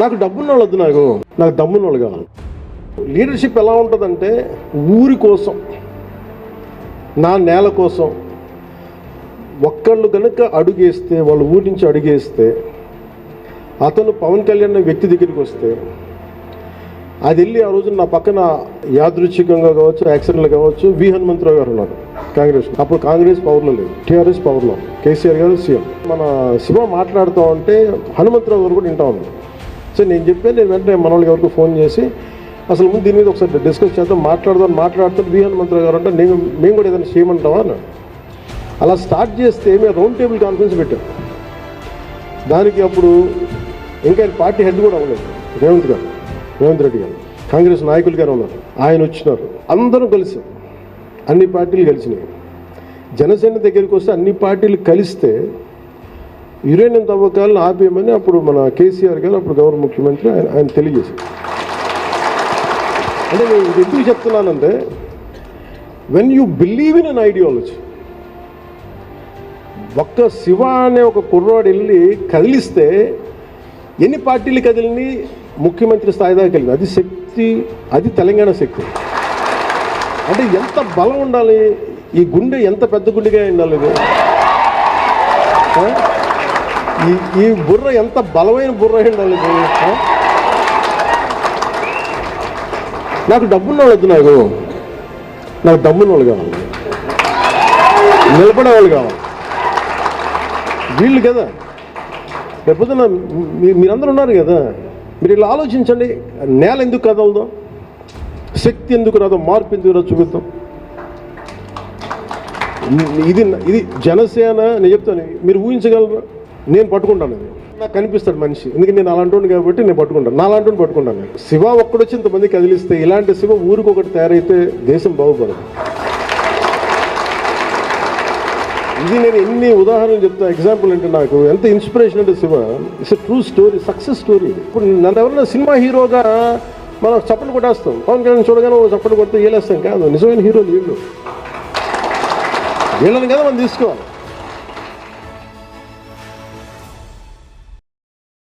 నాకు డబ్బున్న వాళ్ళు వద్దు, నాకు దమ్మున్న వాళ్ళు కావాలి. లీడర్షిప్ ఎలా ఉంటుందంటే ఊరి కోసం, నా నేల కోసం ఒక్కళ్ళు కనుక అడుగేస్తే, వాళ్ళ ఊరి నుంచి అడుగేస్తే, అతను పవన్ కళ్యాణ్ వ్యక్తి దగ్గరికి వస్తే అది వెళ్ళి ఆ రోజు నా పక్కన యాదృచ్ఛికంగా కావచ్చు, యాక్సిడెంట్లు కావచ్చు, వి హనుమంతరావు గారు ఉన్నారు కాంగ్రెస్. అప్పుడు కాంగ్రెస్ పవర్లో లేదు, టీఆర్ఎస్ పవర్లో, కేసీఆర్ గారు సీఎం. మన శివ మాట్లాడుతూ ఉంటే హనుమంతరావు గారు కూడా వింటా ఉన్నారు. సో నేను చెప్పాను, నేను వెంటనే మన వాళ్ళకి ఎవరికి ఫోన్ చేసి అసలు ముందు దీని మీద ఒకసారి డిస్కస్ చేద్దాం, మాట్లాడుతాను వి హనుమంతరావు గారు అంటే మేము కూడా ఏదైనా చేయమంటావా అని. అలా స్టార్ట్ చేస్తే మేము రౌండ్ టేబుల్ కాన్ఫరెన్స్ పెట్టాం. దానికి అప్పుడు ఇంకా ఆయన పార్టీ హెడ్ కూడా అవ్వలేదు, రేవంత్ రెడ్డి గారు, కాంగ్రెస్ నాయకులు గారు ఉన్నారు. ఆయన వచ్చినారు, అందరం కలిసి అన్ని పార్టీలు కలిసినాయి. జనసేన దగ్గరికి వస్తే అన్ని పార్టీలు కలిస్తే యురేనియం తవ్వకాలను ఆపేయమని అప్పుడు మన కేసీఆర్ గారు, అప్పుడు గౌరవ ముఖ్యమంత్రి ఆయన తెలియజేశారు. అంటే నేను ఇది ఎందుకు చెప్తున్నానంటే, when you believe in an ideology, ఒక్క శివ అనే ఒక కుర్రాడు వెళ్ళి కదిలిస్తే ఎన్ని పార్టీలు కదిలిని ముఖ్యమంత్రి స్థాయి దాకా వెళ్ళింది. అది శక్తి, అది తెలంగాణ శక్తి. అంటే ఎంత బలం ఉండాలి, ఈ గుండె ఎంత పెద్ద గుండెగా ఉండాలి, ఈ బుర్ర ఎంత బలమైన బుర్ర ఉండాలి. నాకు డబ్బున్న వాళ్ళు వద్దు, నాకు డబ్బున్న వాళ్ళు కావాలి, నిలబడే వాళ్ళు కావాలి. వీళ్ళు కదా లేకపోతే మీరందరూ ఉన్నారు కదా, మీరు ఇలా ఆలోచించండి. నేల ఎందుకు కదలదో, శక్తి ఎందుకు రాదో, మార్పు ఎందుకు రాదో చూపిద్దాం. ఇది జనసేన. నేను చెప్తాను, మీరు ఊహించగలరు, నేను పట్టుకుంటాను. అది నాకు కనిపిస్తాడు మనిషి, ఎందుకంటే నేను అలాంటి కాబట్టి నేను పట్టుకుంటాను, నా అలాంటి పట్టుకుంటాను. శివ ఒక్కడొచ్చి ఇంతమంది కదిలిస్తే, ఇలాంటి శివ ఊరికి ఒకటి తయారైతే దేశం బాగుపడదు. ఇది నేను ఎన్ని ఉదాహరణలు చెప్తా. ఎగ్జాంపుల్ అంటే నాకు ఎంత ఇన్స్పిరేషన్ అంటే Shiva it's a true story, success story. ఇప్పుడు నన్ను ఎవరైనా సినిమా హీరోగా మనం చప్పట్లు కొట్టేస్తాం, పవన్ కళ్యాణ్ చూడగానే చప్పట్లు కొడితే ఏలేస్తాం కాదు. నిజమైన హీరోలు వీళ్ళని కదా మనం తీసుకోవాలి.